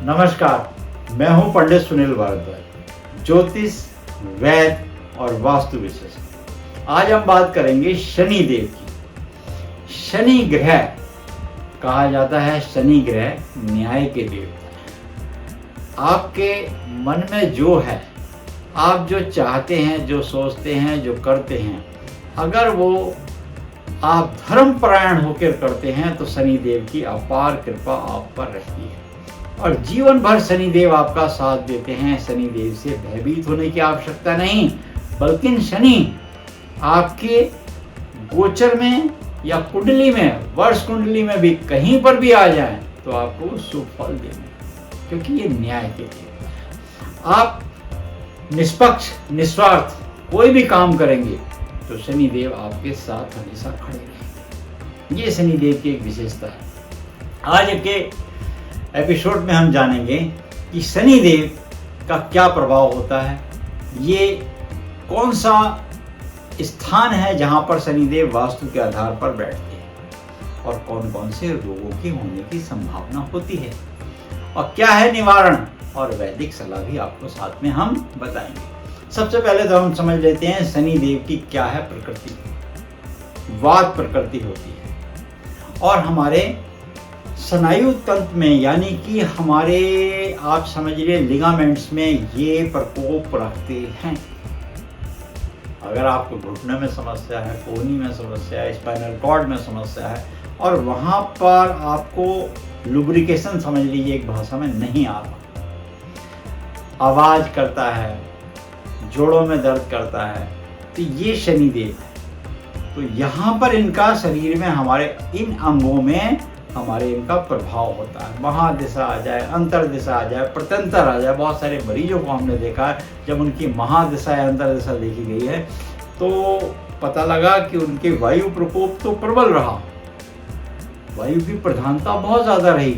नमस्कार, मैं हूं पंडित सुनील भारद्वाज, ज्योतिष, वैद्य और वास्तु विशेषज्ञ। आज हम बात करेंगे शनि देव की। शनि ग्रह कहा जाता है, शनि ग्रह न्याय के देवता। आपके मन में जो है, आप जो चाहते हैं, जो सोचते हैं, जो करते हैं, अगर वो आप धर्मपरायण होकर करते हैं तो शनि देव की अपार कृपा आप पर रहती है और जीवन भर शनि देव आपका साथ देते हैं। शनि देव से भयभीत होने की आवश्यकता नहीं, बल्कि शनि आपके गोचर में या कुंडली में, वर्ष कुंडली में भी कहीं पर भी आ जाए तो आपको शुभ फल देंगे, क्योंकि ये न्याय के लिए आप निष्पक्ष निस्वार्थ कोई भी काम करेंगे तो शनि देव आपके साथ हमेशा खड़े रहेंगे। ये शनि देव की एक विशेषता है। आज के एपिसोड में हम जानेंगे कि शनि देव का क्या प्रभाव होता है, ये कौन सा स्थान है जहां पर शनि देव वास्तु के आधार पर बैठते हैं और कौन कौन से रोगों की होने की संभावना होती है और क्या है निवारण और वैदिक सलाह भी आपको साथ में हम बताएंगे। सबसे पहले तो हम समझ लेते हैं शनि देव की क्या है प्रकृति। वात प्रकृति होती है और हमारे स्नायु तंत्र में, यानी कि हमारे आप समझिए लिगामेंट्स में ये प्रकोप रखते हैं। अगर आपको घुटने में समस्या है, कोहनी में समस्या है, स्पाइनल कॉर्ड में समस्या है और वहाँ पर आपको लुब्रिकेशन समझ लीजिए एक भाषा में नहीं आ रहा, आवाज करता है, जोड़ों में दर्द करता है, तो ये शनि देव है। तो यहाँ पर इनका शरीर में, हमारे इन अंगों में हमारे इनका प्रभाव होता है। महादिशा आ जाए, अंतरदिशा आ जाए, प्रत्यंतर आ जाए। बहुत सारे मरीजों को हमने देखा है, जब उनकी महादिशा या अंतरदिशा देखी गई है तो पता लगा कि उनके वायु प्रकोप तो प्रबल रहा, वायु की प्रधानता बहुत ज़्यादा रही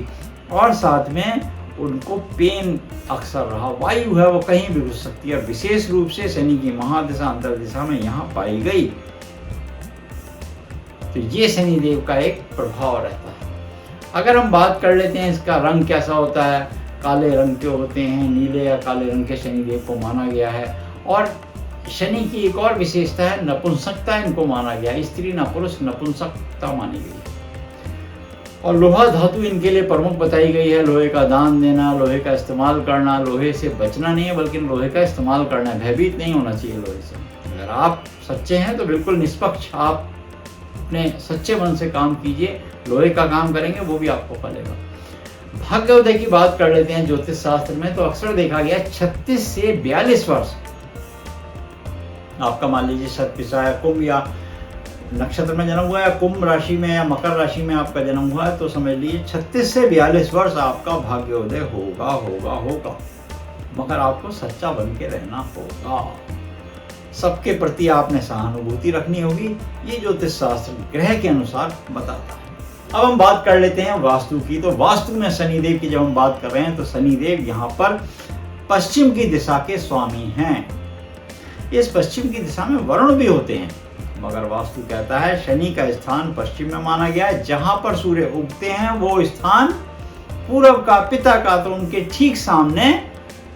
और साथ में उनको पेन अक्सर रहा। वायु है वो कहीं भी घुस सकती है, विशेष रूप से शनि की महादिशा अंतरदिशा में यहाँ पाई गई। तो ये शनि देव का एक प्रभाव रहता है। अगर हम बात कर लेते हैं इसका रंग कैसा होता है, काले रंग के होते हैं, नीले या काले रंग के शनि देव को माना गया है। और शनि की एक और विशेषता है नपुंसकता, इनको माना गया है। स्त्री न पुरुष नपुंसकता मानी गई है। और लोहा धातु इनके लिए प्रमुख बताई गई है। लोहे का दान देना, लोहे का इस्तेमाल करना, लोहे से बचना नहीं है बल्कि लोहे का इस्तेमाल करना है। भयभीत नहीं होना चाहिए लोहे से। अगर आप सच्चे हैं तो बिल्कुल निष्पक्ष आप अपने सच्चे मन से काम कीजिए, लोहे का काम करेंगे वो भी आपको फलेगा। भाग्योदय की बात कर लेते हैं ज्योतिष शास्त्र में, तो अक्सर देखा गया 36 से 42 वर्ष आपका, मान लीजिए शतभिषा या कुंभ या नक्षत्र में जन्म हुआ है, कुंभ राशि में या मकर राशि में आपका जन्म हुआ है, तो समझ लीजिए 36 से 42 वर्ष आपका भाग्योदय होगा होगा होगा। मगर आपको सच्चा बन के रहना होगा, सबके प्रति आपने सहानुभूति रखनी होगी। ये ज्योतिष शास्त्र ग्रह के अनुसार बताता है। अब हम बात कर लेते हैं वास्तु की। तो वास्तु में शनिदेव की जब हम बात कर रहे हैं तो शनिदेव यहाँ पर पश्चिम की दिशा के स्वामी हैं। इस पश्चिम की दिशा में वरुण भी होते हैं, मगर वास्तु कहता है शनि का स्थान पश्चिम में माना गया है। जहां पर सूर्य उगते हैं वो स्थान पूर्व का, पिता का, तो उनके ठीक सामने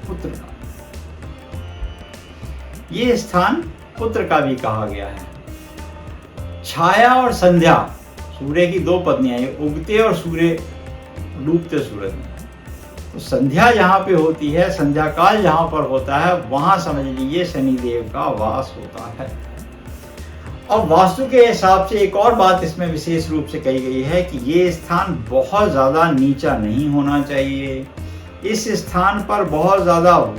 पुत्र का। ये स्थान पुत्र का भी कहा गया है। छाया और संध्या, सूर्य की दो पत्नियां, उगते और सूर्य डूबते सूरज में। तो संध्या जहां पे होती है, संध्या काल जहां पर होता है, वहां समझ लीजिए शनिदेव का वास होता है। और वास्तु के हिसाब से एक और बात इसमें विशेष रूप से कही गई है कि ये स्थान बहुत ज्यादा नीचा नहीं होना चाहिए। इस स्थान पर बहुत ज्यादा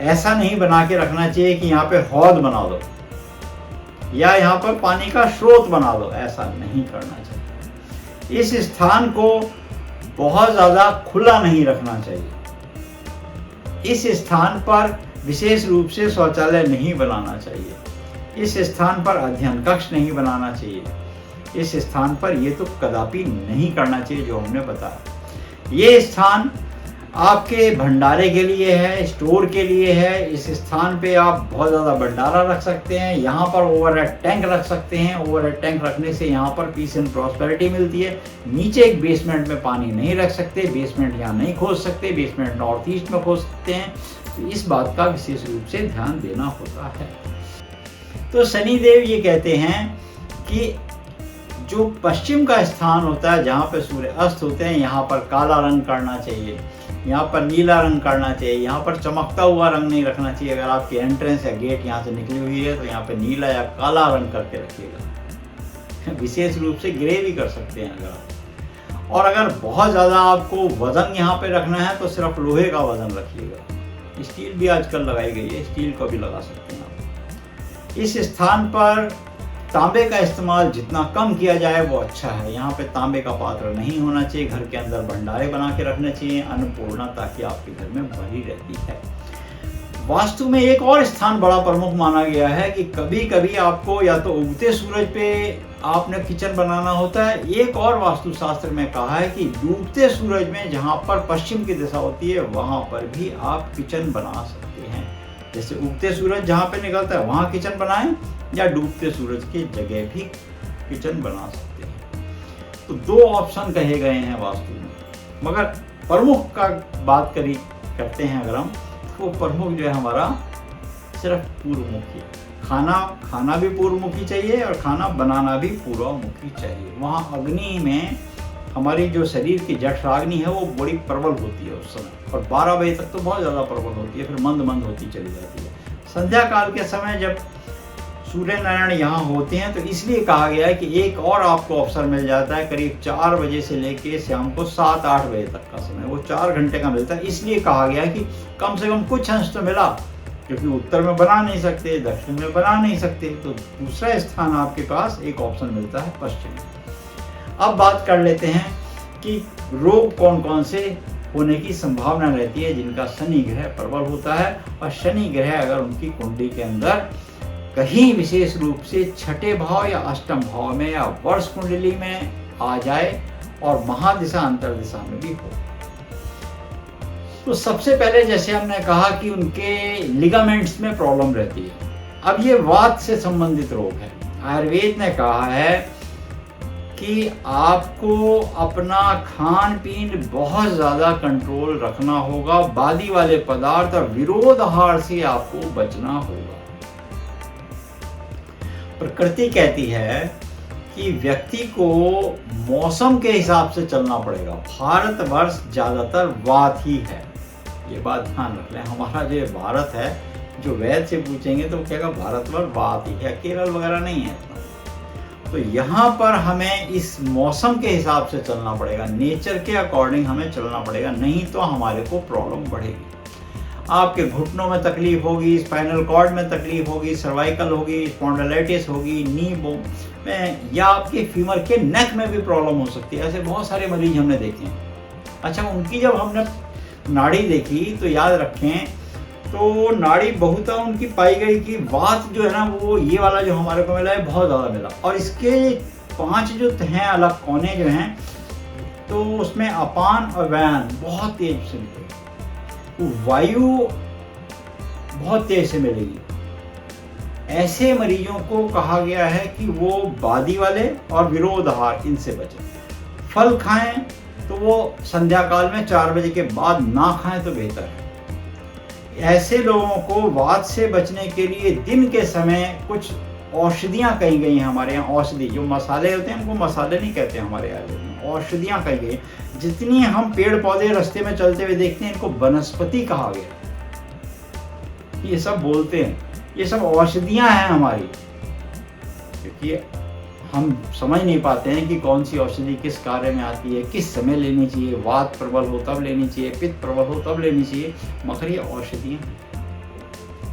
ऐसा नहीं बना के रखना चाहिए कि यहाँ पे हौद बना दो या यहाँ पर पानी का स्रोत बना दो, ऐसा नहीं करना चाहिए। इस स्थान को बहुत ज्यादा खुला नहीं रखना चाहिए। इस स्थान पर विशेष रूप से शौचालय नहीं बनाना चाहिए। इस स्थान पर अध्ययन कक्ष नहीं बनाना चाहिए। इस स्थान पर ये तो कदापि नहीं करना चाहिए जो हमने बताया। ये स्थान आपके भंडारे के लिए है, स्टोर के लिए है। इस स्थान पे आप बहुत ज़्यादा भंडारा रख सकते हैं। यहाँ पर ओवरहेड टैंक रख सकते हैं। ओवरहेड टैंक रखने से यहाँ पर पीस एंड प्रॉस्पेरिटी मिलती है। नीचे एक बेसमेंट में पानी नहीं रख सकते, बेसमेंट यहाँ नहीं खोद सकते, बेसमेंट नॉर्थ ईस्ट में खोद सकते हैं। तो इस बात का विशेष रूप से ध्यान देना होता है। तो शनिदेव ये कहते हैं कि जो पश्चिम का स्थान होता है जहाँ पे सूर्य अस्त होते हैं, यहाँ पर काला रंग करना चाहिए, यहाँ पर नीला रंग करना चाहिए, यहाँ पर चमकता हुआ रंग नहीं रखना चाहिए। अगर आपकी एंट्रेंस या गेट यहाँ से निकली हुई है तो यहाँ पे नीला या काला रंग करके रखिएगा। विशेष रूप से ग्रे भी कर सकते हैं अगर आप। और अगर बहुत ज़्यादा आपको वजन यहाँ पे रखना है तो सिर्फ लोहे का वजन रखिएगा। स्टील भी आजकल लगाई गई है, स्टील को भी लगा सकते हैं आप। इस स्थान पर तांबे का इस्तेमाल जितना कम किया जाए वो अच्छा है। यहाँ पे तांबे का पात्र नहीं होना चाहिए। घर के अंदर भंडारे बना के रखने चाहिए, अन्नपूर्णा ताकि आपके घर में भरी रहती है। वास्तु में एक और स्थान बड़ा प्रमुख माना गया है कि कभी कभी आपको या तो उगते सूरज पे आपने किचन बनाना होता है। एक और वास्तुशास्त्र में कहा है कि डूबते सूरज में जहाँ पर पश्चिम की दिशा होती है वहाँ पर भी आप किचन बना सकते हैं। जैसे उगते सूरज जहाँ पे निकलता है वहाँ किचन बनाएं, या डूबते सूरज की जगह भी किचन बना सकते हैं। तो दो ऑप्शन कहे गए हैं वास्तु में, मगर प्रमुख का बात करते हैं अगर हम, तो प्रमुख जो है हमारा सिर्फ पूर्वमुखी। खाना भी पूर्वमुखी चाहिए और खाना बनाना भी पूर्वमुखी चाहिए। वहाँ अग्नि में हमारी जो शरीर की जठराग्नि है वो बड़ी प्रबल होती है उस समय, और 12 बजे तक तो बहुत ज़्यादा प्रबल होती है, फिर मंद मंद होती चली जाती है। संध्या काल के समय जब सूर्य नारायण यहाँ होते हैं तो इसलिए कहा गया है कि एक और आपको अवसर मिल जाता है करीब 4 बजे से लेके शाम को 7-8 बजे तक का समय, वो 4 घंटे का मिलता है। इसलिए कहा गया है कि कम से कम कुछ अंश तो मिला, क्योंकि उत्तर में बना नहीं सकते, दक्षिण में बना नहीं सकते, तो दूसरा स्थान आपके पास एक ऑप्शन मिलता है पश्चिम। अब बात कर लेते हैं कि रोग कौन कौन से होने की संभावना रहती है जिनका शनि ग्रह प्रबल होता है। और शनि ग्रह अगर उनकी कुंडली के अंदर कहीं विशेष रूप से छठे भाव या अष्टम भाव में या वर्ष कुंडली में आ जाए और महादिशा अंतर्दिशा में भी हो, तो सबसे पहले जैसे हमने कहा कि उनके लिगामेंट्स में प्रॉब्लम रहती है। अब ये वात से संबंधित रोग है। आयुर्वेद ने कहा है कि आपको अपना खान पीन बहुत ज़्यादा कंट्रोल रखना होगा। बादी वाले पदार्थ और विरोध आहार से आपको बचना होगा। प्रकृति कहती है कि व्यक्ति को मौसम के हिसाब से चलना पड़ेगा। भारतवर्ष ज़्यादातर वात ही है, ये बात ध्यान रख लें। हमारा जो भारत है, जो वैद से पूछेंगे तो क्या भारतवर्ष वात ही है, केरल वगैरह नहीं है। तो यहाँ पर हमें इस मौसम के हिसाब से चलना पड़ेगा, नेचर के अकॉर्डिंग हमें चलना पड़ेगा, नहीं तो हमारे को प्रॉब्लम बढ़ेगी। आपके घुटनों में तकलीफ होगी, स्पाइनल कॉर्ड में तकलीफ होगी, सर्वाइकल होगी, स्पॉन्डिलाइटिस होगी, नी में, या आपके फीमर के नेक में भी प्रॉब्लम हो सकती है। ऐसे बहुत सारे मरीज हमने देखे हैं। अच्छा, उनकी जब हमने नाड़ी देखी तो याद रखें, तो नाड़ी बहुत उनकी पाई गई कि वात जो है ना, वो ये वाला जो हमारे को मिला है बहुत ज़्यादा मिला, और इसके 5 जो हैं अलग कोने जो हैं, तो उसमें अपान और व्यान बहुत तेज से मिलेगी, वायु बहुत तेज से मिलेगी। ऐसे मरीजों को कहा गया है कि वो बादी वाले और विरोध आहार इनसे बचें। फल खाएं तो वो संध्या काल में 4 बजे के बाद ना खाएं तो बेहतर है। ऐसे लोगों को वात से बचने के लिए दिन के समय कुछ औषधियाँ कही गई हैं हमारे यहाँ। औषधि जो मसाले होते हैं, उनको मसाले नहीं कहते हैं हमारे आयुर्वेद में, औषधियाँ कही गई। जितनी हम पेड़ पौधे रास्ते में चलते हुए देखते हैं, इनको वनस्पति कहा गया। ये सब बोलते हैं, ये सब औषधियाँ हैं हमारी, क्योंकि हम समझ नहीं पाते हैं कि कौन सी औषधि किस कार्य में आती है, किस समय लेनी चाहिए। वात प्रबल हो तब लेनी चाहिए, पित्त प्रबल हो तब लेनी चाहिए, मगर ये औषधियाँ हैं,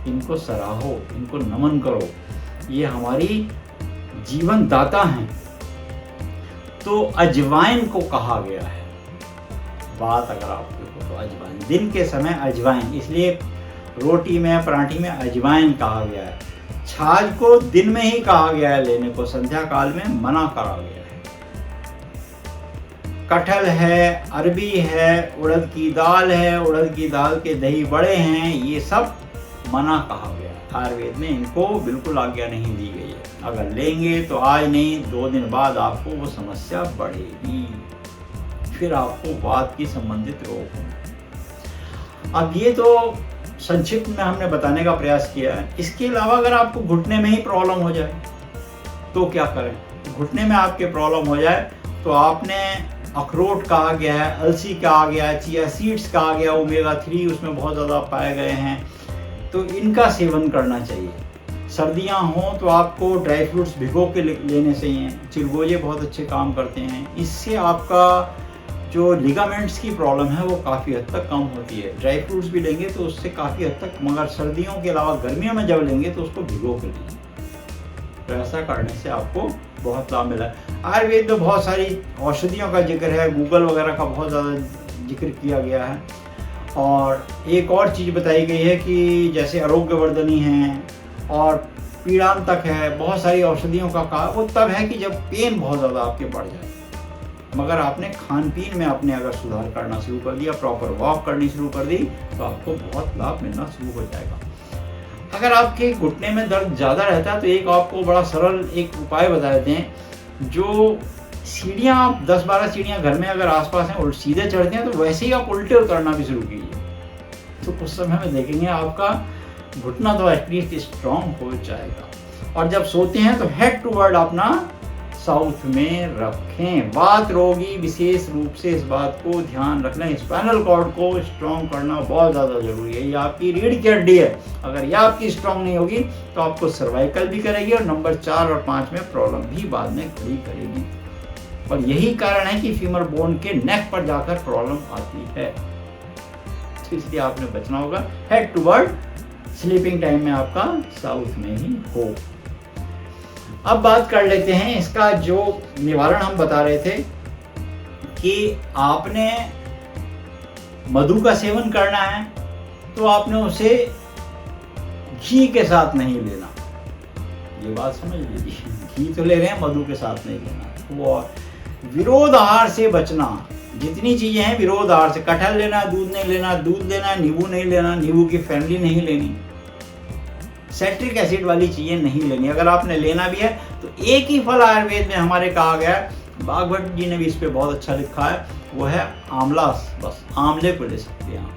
इनको सराहो, इनको नमन करो, ये हमारी जीवन दाता हैं। तो अजवाइन को कहा गया है, बात अगर आपको तो अजवाइन, दिन के समय अजवाइन, इसलिए रोटी में पराठी में अजवाइन कहा गया है। छाछ को दिन में ही कहा गया है लेने को, संध्या काल में मना करा गया है। कटहल है, अरबी है, उड़द की दाल है, उड़द की दाल के दही बड़े हैं, ये सब मना कहा गया। आयुर्वेद में इनको बिल्कुल आज्ञा नहीं दी गई है। अगर लेंगे तो आज नहीं 2 दिन बाद आपको वो समस्या बढ़ेगी, फिर आपको वात की संबंधित रोग होंगे। अब ये तो संक्षिप्त में हमने बताने का प्रयास किया है। इसके अलावा अगर आपको घुटने में ही प्रॉब्लम हो जाए तो क्या करें? घुटने में आपके प्रॉब्लम हो जाए तो आपने अखरोट का आ गया है, अलसी का आ गया है, चिया सीड्स का आ गया, ओमेगा 3 उसमें बहुत ज़्यादा पाए गए हैं, तो इनका सेवन करना चाहिए। सर्दियां हों तो आपको ड्राई फ्रूट्स भिगो के लेने चाहिए। चिरगोजे बहुत अच्छे काम करते हैं, इससे आपका जो लिगामेंट्स की प्रॉब्लम है वो काफ़ी हद तक कम होती है। ड्राई फ्रूट्स भी लेंगे तो उससे काफ़ी हद तक, मगर सर्दियों के अलावा गर्मियों में जब लेंगे तो उसको भिगो के लीजिए, तो ऐसा करने से आपको बहुत लाभ मिला है। आयुर्वेद में बहुत सारी औषधियों का जिक्र है, गूगल वगैरह का बहुत ज़्यादा जिक्र किया गया है। और एक और चीज़ बताई गई है कि जैसे आरोग्यवर्धनी है और पीड़ांतक है, बहुत सारी औषधियों का वो तब है कि जब पेन बहुत ज़्यादा आपके बढ़ जाए। मगर आपने खान पीन में अपने अगर सुधार करना शुरू कर दिया, प्रॉपर वॉक करनी शुरू कर दी, तो आपको बहुत लाभ मिलना शुरू हो जाएगा। अगर आपके घुटने में दर्द ज़्यादा रहता है तो एक आपको बड़ा सरल एक उपाय बता देते हैं। जो सीढ़ियाँ आप 10-12 सीढ़ियाँ घर में अगर आसपास हैं और सीधे चढ़ते हैं तो वैसे ही आप उल्टे उतरना भी शुरू कीजिए, तो कुछ समय में देखेंगे आपका घुटना तो एटलीस्ट स्ट्रॉन्ग हो जाएगा। और जब सोते हैं तो हेड टूवर्ड अपना साउथ में रखें। वात रोगी विशेष रूप से इस बात को ध्यान रखना, स्पाइनल कॉर्ड को स्ट्रॉन्ग करना बहुत ज़्यादा जरूरी है। ये आपकी रीढ़ की हड्डी है, अगर ये आपकी स्ट्रॉन्ग नहीं होगी तो आपको सर्वाइकल भी करेगी और नंबर 4 और 5 में प्रॉब्लम भी बाद में खड़ी करेगी। और यही कारण है कि फीमर बोन के नेक पर जाकर प्रॉब्लम आती है, तो इसलिए आपने बचना होगा हेड टूवर्ड स्लीपिंग टाइम में आपका साउथ में ही हो। अब बात कर लेते हैं इसका जो निवारण हम बता रहे थे कि आपने मधु का सेवन करना है तो आपने उसे घी के साथ नहीं लेना, ये बात समझ लीजिए। घी तो ले रहे हैं, मधु के साथ नहीं लेना। वो विरोध आहार से बचना, जितनी चीजें हैं विरोध आहार से, कटहल लेना, दूध नहीं लेना, दूध लेना, नींबू नहीं लेना, नींबू की फैमिली नहीं लेनी, साइट्रिक एसिड वाली चीजें नहीं लेनी। अगर आपने लेना भी है तो एक ही फल आयुर्वेद में हमारे कहा गया है, बागभट्ट जी ने भी इस पे बहुत अच्छा लिखा है, वो है आंवला। बस आंवले को ले सकते हैं आप,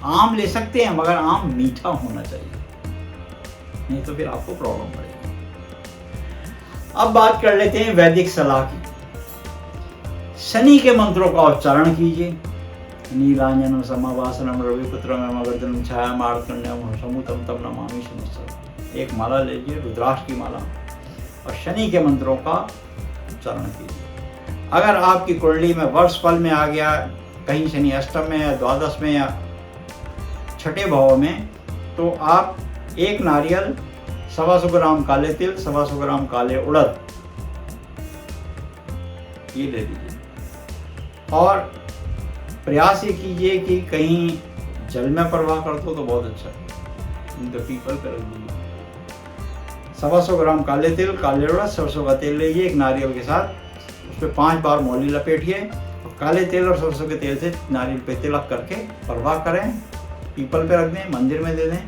आम ले सकते हैं मगर आम मीठा होना चाहिए, नहीं तो फिर आपको प्रॉब्लम पड़ेगी। अब बात कर लेते हैं वैदिक सलाह की। शनि के मंत्रों का उच्चारण कीजिए। नीलांजनम समावासनम रविपुत्रम अमर्दनम छाया मार्तण्यम समुतम तम नमामि शनिश्चर। एक माला लीजिए, रुद्राक्ष की माला, और शनि के मंत्रों का उच्चारण कीजिए। अगर आपकी कुंडली में वर्ष फल में आ गया, कहीं शनि अष्टम में या द्वादश में या छठे भाव में, तो आप एक नारियल, 125 ग्राम काले तिल, 125 ग्राम काले उड़द ये ले लीजिए। और प्रयास ये कीजिए कि कहीं जल में प्रवाह कर दो तो बहुत अच्छा है, तो पीपल पर रख दीजिए। 125 ग्राम काले तिल, काले उड़द, सरसों का तेल लीजिए एक नारियल के साथ, उस पर 5 बार मौली लपेटिए और काले तेल और सरसों के तेल से नारियल पे तिलक करके प्रवाह करें, पीपल पे रख दें, मंदिर में दे दें।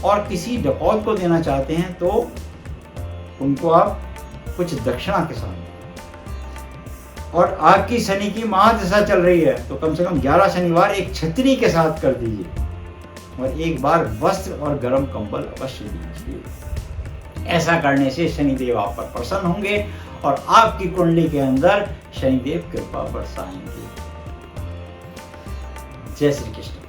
और किसी डकौत को देना चाहते हैं तो उनको आप कुछ दक्षिणा के साथ दें। और आपकी शनि की महादशा चल रही है तो कम से कम 11 शनिवार एक छतरी के साथ कर दीजिए और एक बार वस्त्र और गर्म कंबल अवश्य दीजिए। ऐसा करने से शनिदेव आप पर प्रसन्न होंगे और आपकी कुंडली के अंदर शनिदेव कृपा बरसाएंगे। जय श्री कृष्ण।